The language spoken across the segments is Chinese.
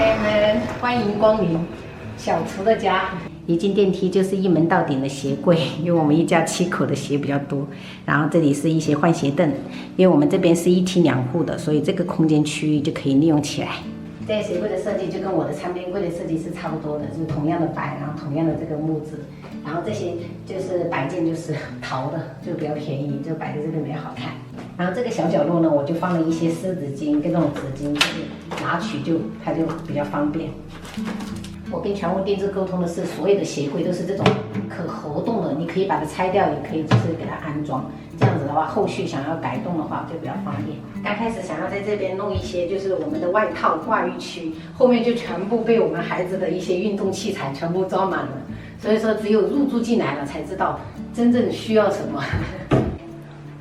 朋友们，欢迎光临小厨的家。一进电梯就是一门到顶的鞋柜，因为我们一家7口的鞋比较多。然后这里是一些换鞋凳，因为我们这边是1梯2户的，所以这个空间区域就可以利用起来。这个鞋柜的设计就跟我的餐边柜的设计是差不多的，就是同样的摆，然后同样的这个木质，然后这些就是摆件就是陶的，就比较便宜，就摆在这边比较好看。然后这个小角落呢，我就放了一些湿纸巾跟这种纸巾，就是拿取它就比较方便。我跟全屋定制沟通的是，所有的鞋柜都是这种可活动的，你可以把它拆掉，也可以就是给它安装。这样子的话，后续想要改动的话就比较方便。刚开始想要在这边弄一些就是我们的外套挂浴区，后面就全部被我们孩子的一些运动器材全部装满了。所以说，只有入住进来了才知道真正需要什么。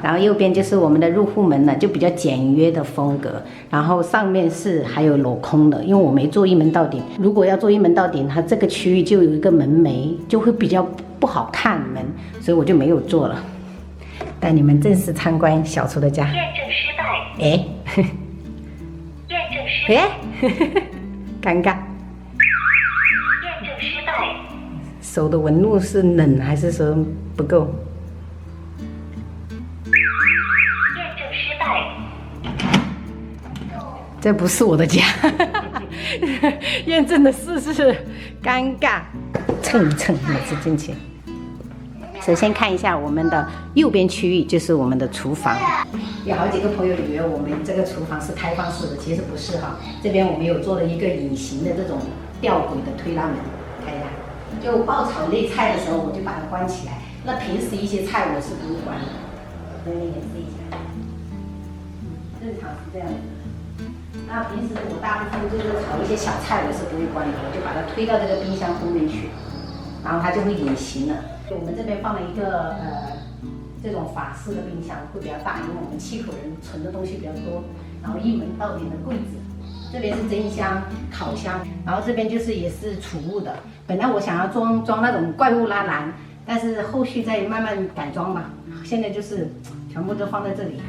然后右边就是我们的入户门了，就比较简约的风格。然后上面是还有镂空的，因为我没做一门到顶。如果要做一门到顶，它这个区域就有一个门楣，就会比较不好看门，所以我就没有做了。带你们正式参观小厨的家。验证失败。哎，验证失败。哎，尴尬。验证失败。手的纹路是冷还是说不够？这不是我的家，验证的是尴尬，蹭一蹭每次进去。首先看一下我们的右边区域，就是我们的厨房。有好几个朋友以为我们这个厨房是开放式的，其实不是哈。这边我们有做了一个隐形的这种吊轨的推拉门，看一下。就爆炒类菜的时候，我就把它关起来。那平时一些菜我是不会关的。我给你演示一下，正常是这样的。那平时我大部分就是炒一些小菜，我是不会关的，我就把它推到这个冰箱后面去，然后它就会隐形了。我们这边放了一个这种法式的冰箱，会比较大，因为我们7口人存的东西比较多。然后一门到顶的柜子，这边是蒸箱、烤箱，然后这边就是也是储物的。本来我想要装那种怪物拉篮，但是后续再慢慢改装吧。现在就是全部都放在这里。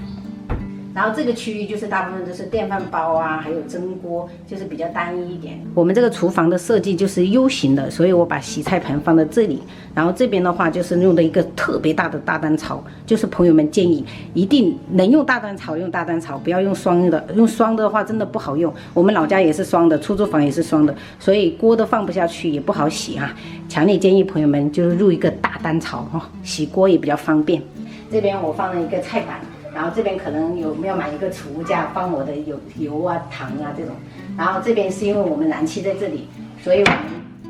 然后这个区域就是大部分都是电饭煲啊，还有蒸锅，就是比较单一一点。我们这个厨房的设计就是 U 型的，所以我把洗菜盆放在这里。然后这边的话就是用的一个特别大的大单槽，就是朋友们建议一定能用大单槽用大单槽，不要用双的，用双的话真的不好用。我们老家也是双的，出租房也是双的，所以锅都放不下去，也不好洗啊。强烈建议朋友们就是入一个大单槽哈，洗锅也比较方便。这边我放了一个菜板。然后这边可能要买一个储物架，放我的油啊、糖啊这种。然后这边是因为我们燃气在这里，所以我们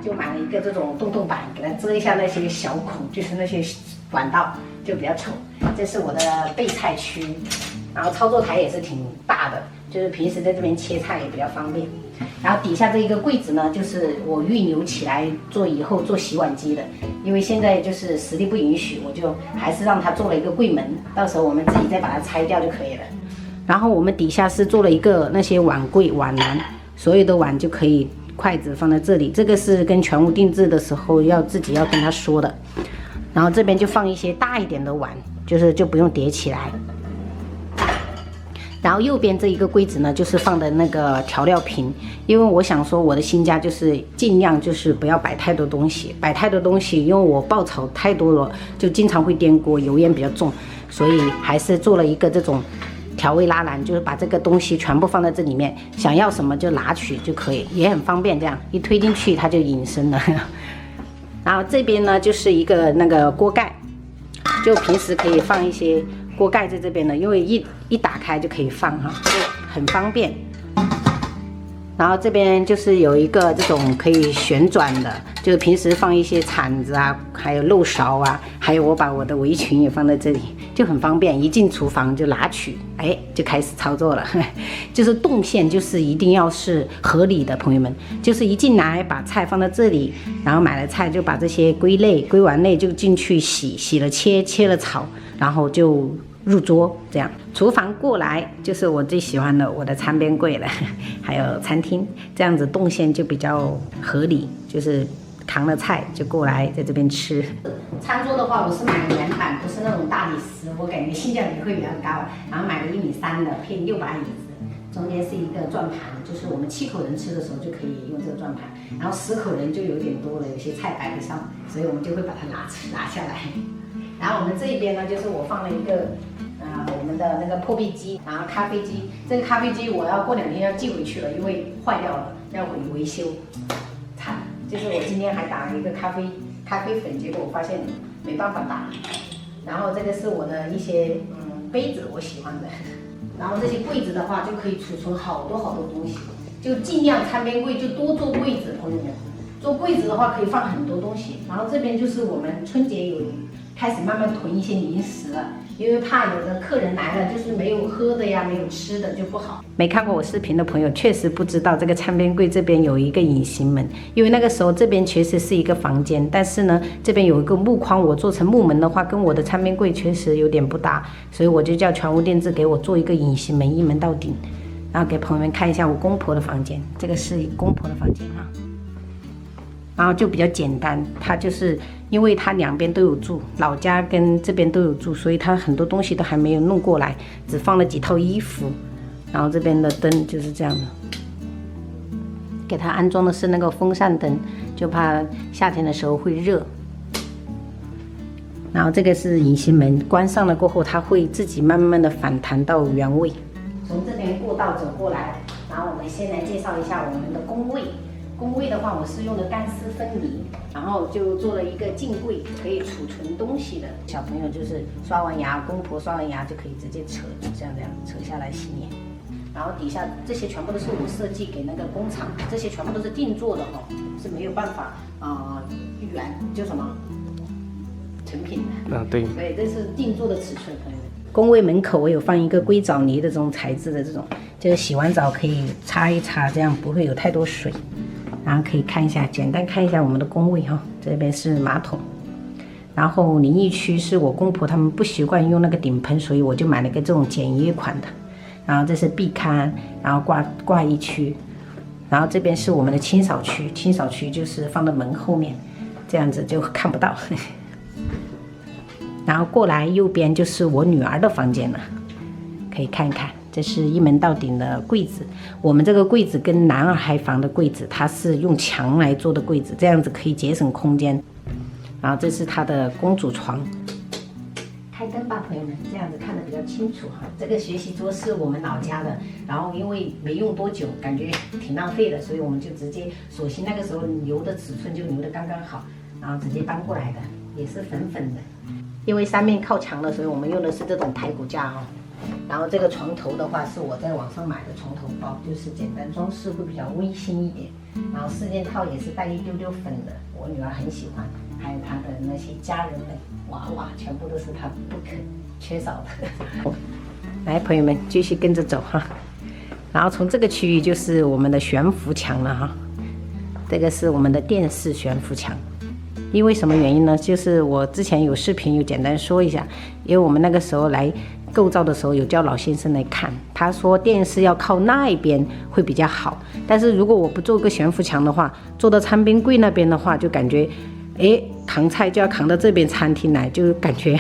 就买了一个这种洞板，给它遮一下那些小孔，就是那些管道，就比较丑。这是我的备菜区，然后操作台也是挺大的，就是平时在这边切菜也比较方便。然后底下这一个柜子呢，就是我预留起来做以后做洗碗机的，因为现在就是实力不允许，我就还是让它做了一个柜门，到时候我们自己再把它拆掉就可以了。然后我们底下是做了一个那些碗柜、碗篮，所有的碗就可以筷子放在这里，这个是跟全屋定制的时候自己要跟他说的。然后这边就放一些大一点的碗，就不用叠起来。然后右边这一个柜子呢，就是放的那个调料瓶，因为我想说我的新家就是尽量就是不要摆太多东西，因为我爆炒太多了，就经常会颠锅，油烟比较重，所以还是做了一个这种调味拉篮，就是把这个东西全部放在这里面，想要什么就拿取就可以，也很方便，这样一推进去它就隐身了。然后这边呢就是一个那个锅盖，就平时可以放一些锅盖在这边的，因为一打开就可以放哈，就很方便。然后这边就是有一个这种可以旋转的，就是平时放一些铲子啊，还有漏勺啊，还有我把我的围裙也放在这里，就很方便，一进厨房就拿取，哎，就开始操作了。就是动线就是一定要是合理的，朋友们，就是一进来把菜放在这里，然后买了菜就把这些归类，归完类就进去洗，洗了切，切了炒，然后就入桌，这样。厨房过来就是我最喜欢的我的餐边柜了，还有餐厅，这样子动线就比较合理，就是扛了菜就过来在这边吃。餐桌的话，我是买的圆板，不是那种大理石，我感觉性价比会比较高，然后买了1.3米的，配6把椅子。中间是一个转盘，就是我们7口人吃的时候就可以用这个转盘，然后10口人就有点多了，有些菜摆不上，所以我们就会把它拿下来。然后我们这一边呢，就是我放了一个我们的那个破壁机，然后咖啡机。这个咖啡机我要过2天要寄回去了，因为坏掉了，要维修。惨，就是我今天还打了一个咖啡粉，结果我发现没办法打。然后这个是我的一些杯子，我喜欢的。然后这些柜子的话，就可以储存好多东西，就尽量餐边柜就多做柜子，朋友们。做柜子的话可以放很多东西。然后这边就是我们春节有开始慢慢囤一些零食了，因为怕有的客人来了就是没有喝的呀，没有吃的就不好。没看过我视频的朋友确实不知道这个餐边柜这边有一个隐形门，因为那个时候这边确实是一个房间，但是呢这边有一个木框，我做成木门的话跟我的餐边柜确实有点不搭，所以我就叫全屋定制给我做一个隐形门，一门到顶。然后给朋友们看一下我公婆的房间，这个是公婆的房间啊。然后就比较简单，他就是因为他2边都有住，老家跟这边都有住，所以他很多东西都还没有弄过来，只放了几套衣服。然后这边的灯就是这样的，给他安装的是那个风扇灯，就怕夏天的时候会热。然后这个是隐形门，关上了过后，它会自己慢慢的反弹到原位。从这边过道走过来，然后我们先来介绍一下我们的工位。工位的话，我是用的干湿分离，然后就做了一个镜柜，可以储存东西的。小朋友就是刷完牙，公婆刷完牙就可以直接扯，这样扯下来洗脸。然后底下这些全部都是我设计给那个工厂，这些全部都是定做的哦，是没有办法原就什么成品的。对，对，这是定做的尺寸，朋友们。工位门口我有放一个硅藻泥的这种材质的这种，就是洗完澡可以擦一擦，这样不会有太多水。然后可以看一下，简单看一下我们的工位哈，这边是马桶，然后淋浴区是我公婆他们不习惯用那个顶盆，所以我就买了个这种简约款的。然后这是壁龛，然后挂衣区，然后这边是我们的清扫区，清扫区就是放在门后面，这样子就看不到。然后过来右边就是我女儿的房间了，可以看一看。这是一门到顶的柜子，我们这个柜子跟男二孩房的柜子，它是用墙来做的柜子，这样子可以节省空间。然后这是它的公主床，开灯吧，朋友们，这样子看得比较清楚哈。这个学习桌是我们老家的，然后因为没用多久，感觉挺浪费的，所以我们就直接索性那个时候留的尺寸就留得刚刚好，然后直接搬过来的，也是粉粉的。因为三面靠墙了，所以我们用的是这种抬骨架哦。然后这个床头的话是我在网上买的床头包，就是简单装饰会比较温馨一点。然后4件套也是带一丢丢粉的，我女儿很喜欢，还有她的那些家人们娃娃，全部都是她不可缺少的。来，朋友们继续跟着走哈。然后从这个区域就是我们的悬浮墙了哈，这个是我们的电视悬浮墙。因为什么原因呢？就是我之前有视频有简单说一下，因为我们那个时候来构造的时候有叫老先生来看，他说电视要靠那一边会比较好，但是如果我不做个悬浮墙的话，做到餐边柜那边的话，就感觉扛菜就要扛到这边餐厅来，就感觉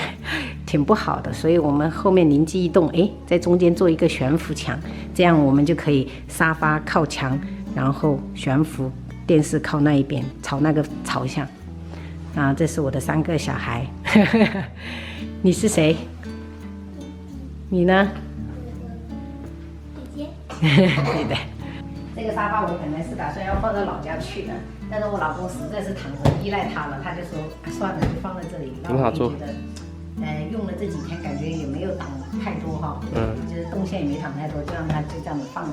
挺不好的，所以我们后面灵机一动，在中间做一个悬浮墙，这样我们就可以沙发靠墙，然后悬浮，电视靠那一边，朝那个朝向。啊，这是我的3个小孩。你是谁？你呢？姐姐。对的。这个沙发我本来是打算要放到老家去的，但是我老公实在是躺着依赖它了，他就说算了，就放在这里。很好做。用了这几天感觉也没有挡太多哈，就是动线也没挡太多，就让它就这样子放着。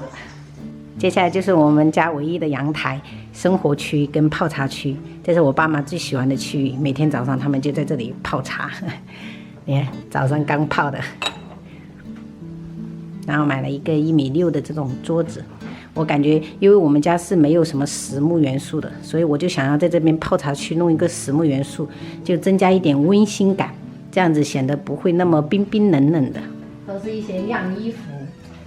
接下来就是我们家唯一的阳台、生活区跟泡茶区，这是我爸妈最喜欢的区域。每天早上他们就在这里泡茶，你看早上刚泡的。然后买了一个1.6米的这种桌子，我感觉因为我们家是没有什么实木元素的，所以我就想要在这边泡茶区弄一个实木元素，就增加一点温馨感，这样子显得不会那么冰冰冷冷的。都是一些晾衣服。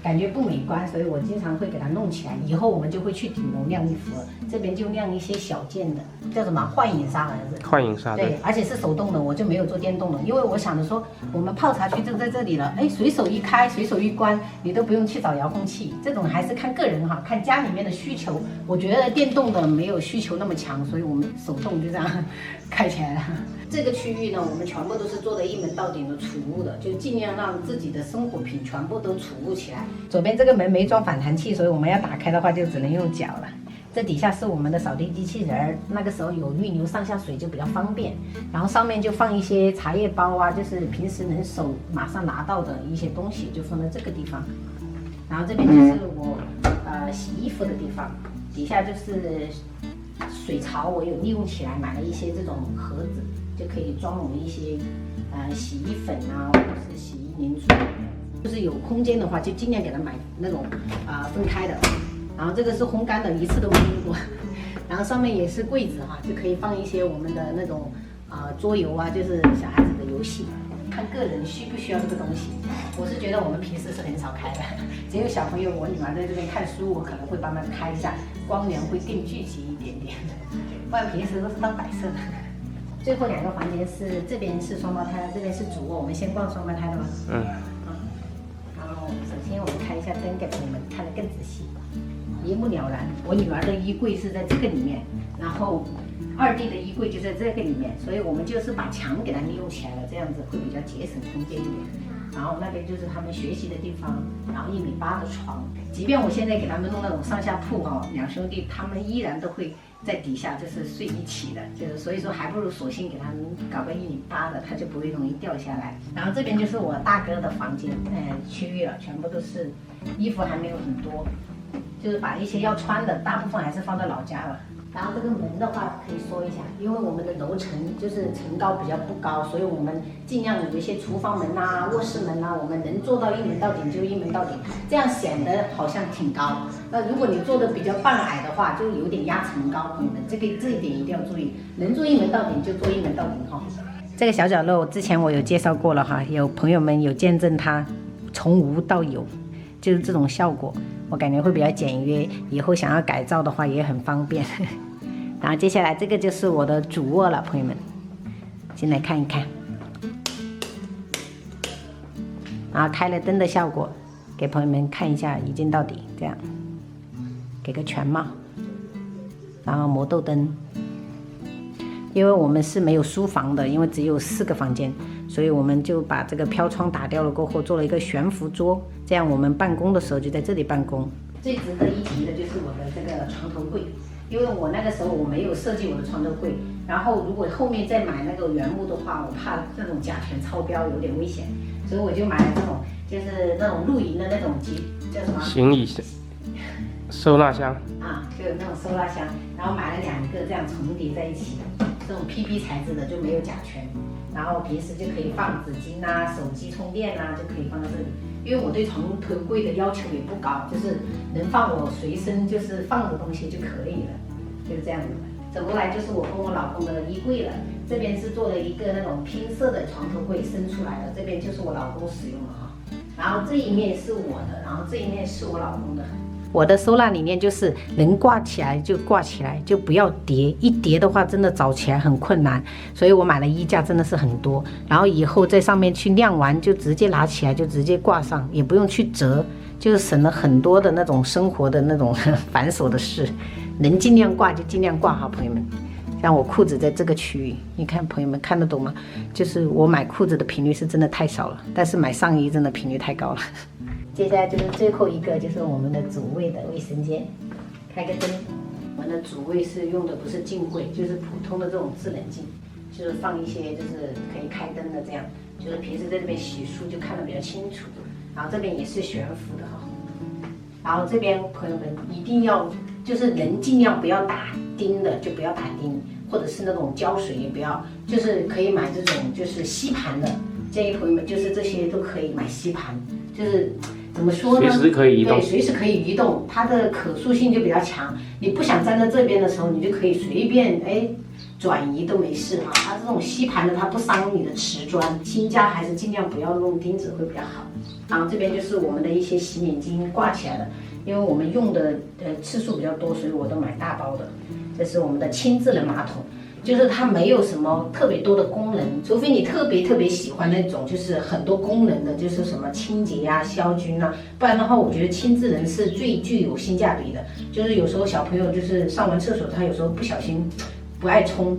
感觉不美观，所以我经常会给它弄起来。以后我们就会去顶楼晾衣服了，这边就晾一些小件的，叫什么幻影纱好像是。幻影纱对，而且是手动的，我就没有做电动的，因为我想着说，我们泡茶区就在这里了，哎，随手一开，随手一关，你都不用去找遥控器。这种还是看个人哈，看家里面的需求。我觉得电动的没有需求那么强，所以我们手动就这样开起来了。这个区域呢，我们全部都是做的一门到顶的储物的，就尽量让自己的生活品全部都储物起来。左边这个门没装反弹器，所以我们要打开的话就只能用脚了。这底下是我们的扫地机器人，那个时候有预留上下水就比较方便。然后上面就放一些茶叶包啊，就是平时能手马上拿到的一些东西，就放在这个地方。然后这边就是我洗衣服的地方，底下就是水槽，我有利用起来买了一些这种盒子，就可以装我们一些洗衣粉啊，或者是洗衣凝珠。就是有空间的话，就尽量给它买那种分开的。然后这个是烘干的，一次都没用过。然后上面也是柜子哈，就可以放一些我们的那种桌游啊，就是小孩子的游戏。看个人需不需要这个东西。我是觉得我们平时是很少开的，只有小朋友我女儿在这边看书，我可能会帮她开一下，光源会更聚集一点点，不然平时都是当摆设的。最后2个房间是这边是双胞胎，这边是主卧，我们先逛双胞胎的吗？然后首先我们开一下灯给朋友们看得更仔细，一目了然。我女儿的衣柜是在这个里面，然后2弟的衣柜就在这个里面，所以我们就是把墙给它利用起来了，这样子会比较节省空间一点。然后那边就是他们学习的地方，然后1.8米的床，即便我现在给他们弄那种上下铺哈，2兄弟他们依然都会在底下就是睡一起的，就是所以说还不如索性给他们搞个1.8米的，他就不会容易掉下来。然后这边就是我大哥的房间区域了，全部都是衣服还没有很多，就是把一些要穿的大部分还是放到老家了。然后这个门的话可以说一下，因为我们的楼层就是层高比较不高，所以我们尽量有一些厨房门啊、卧室门啊，我们能做到1门到顶就1门到顶，这样显得好像挺高。那如果你做的比较半矮的话，就有点压层高，朋友们，这一点一定要注意，能做1门到顶就做1门到顶哈。这个小角落之前我有介绍过了哈，有朋友们有见证它从无到有，就是这种效果。我感觉会比较简约，以后想要改造的话也很方便。然后接下来这个就是我的主卧了，朋友们，进来看一看。然后开了灯的效果，给朋友们看一下一镜到底，这样，给个全貌。然后磨豆灯，因为我们是没有书房的，因为只有4个房间，所以我们就把这个飘窗打掉了过后，做了一个悬浮桌，这样我们办公的时候就在这里办公。最值得一提的就是我的这个床头柜，因为我那个时候我没有设计我的床头柜，然后如果后面再买那个原木的话，我怕那种甲醛超标有点危险，所以我就买了这种，就是那种露营的那种叫什么？行李收纳箱啊，就是那种收纳箱，然后买了2个这样重叠在一起的，这种 PP 材质的就没有甲醛，然后平时就可以放纸巾啊、手机充电啊，就可以放在这里。因为我对床头柜的要求也不高，就是能放我随身就是放的东西就可以了，就是这样子的。走过来就是我跟我老公的衣柜了，这边是做了一个那种拼色的床头柜伸出来的，这边就是我老公使用的哈。然后这一面是我的，然后这一面是我老公的。我的收纳理念就是能挂起来就挂起来，就不要叠，一叠的话真的找起来很困难，所以我买了衣架真的是很多，然后以后在上面去晾完就直接拿起来就直接挂上，也不用去折，就是省了很多的那种生活的那种繁琐的事，能尽量挂就尽量挂哈，朋友们。像我裤子在这个区域，你看朋友们看得懂吗？就是我买裤子的频率是真的太少了，但是买上衣真的频率太高了。接下来就是最后一个，就是我们的主卫的卫生间，开个灯。我们的主卫是用的不是镜柜，就是普通的这种制冷镜，就是放一些就是可以开灯的，这样就是平时在这边洗漱就看得比较清楚。然后这边也是悬浮的哈。然后这边朋友们一定要就是能尽量不要打钉的就不要打钉，或者是那种胶水也不要，就是可以买这种就是吸盘的。建议朋友们就是这些都可以买吸盘，就是怎么说呢？随时可以移动对，随时可以移动，它的可塑性就比较强。你不想站在这边的时候，你就可以随便转移都没事啊。它这种吸盘的，它不伤你的瓷砖，新家还是尽量不要弄钉子会比较好。然后这边就是我们的一些洗脸巾挂起来的，因为我们用的次数比较多，所以我都买大包的。这是我们的轻智能马桶。就是它没有什么特别多的功能，除非你特别喜欢那种就是很多功能的，就是什么清洁啊、消菌啊，不然的话，我觉得轻智能是最具有性价比的。就是有时候小朋友就是上完厕所，他有时候不小心不爱冲，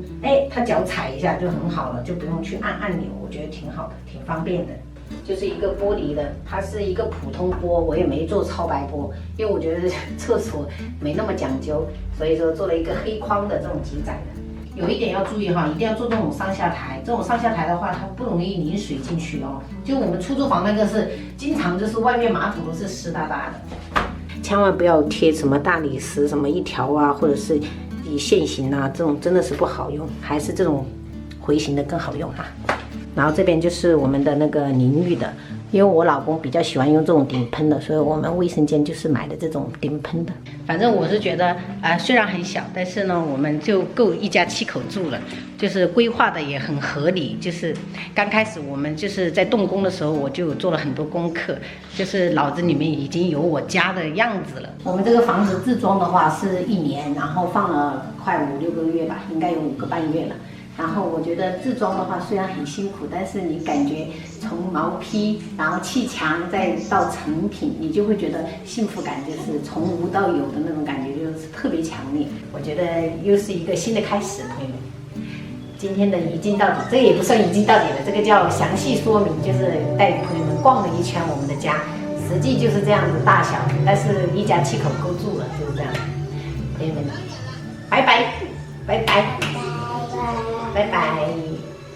他脚踩一下就很好了，就不用去按按钮，我觉得挺好的，挺方便的。就是一个玻璃的，它是一个普通玻，我也没做超白玻，因为我觉得厕所没那么讲究，所以说做了一个黑框的这种极窄的。有一点要注意哈，一定要做这种上下台。这种上下台的话，它不容易淋水进去哦。就我们出租房那个是经常就是外面马桶都是湿哒哒的，千万不要贴什么大理石什么一条啊，或者是以线型啊，这种真的是不好用，还是这种回形的更好用哈。然后这边就是我们的那个淋浴的，因为我老公比较喜欢用这种顶喷的，所以我们卫生间就是买的这种顶喷的。反正我是觉得虽然很小，但是呢，我们就够一家7口住了，就是规划的也很合理。就是刚开始我们就是在动工的时候，我就做了很多功课，就是脑子里面已经有我家的样子了。我们这个房子自装的话是1年，然后放了快5、6个月吧，应该有5个半月了。然后我觉得自装的话虽然很辛苦，但是你感觉从毛坯，然后砌墙再到成品，你就会觉得幸福感就是从无到有的那种感觉，就是特别强烈。我觉得又是一个新的开始，朋友们。今天的一镜到底，这个也不算一镜到底了，这个叫详细说明，就是带朋友们逛了一圈我们的家，实际就是这样子大小，但是一家7口够住了，就是这样。朋友们，拜拜，拜拜。拜拜。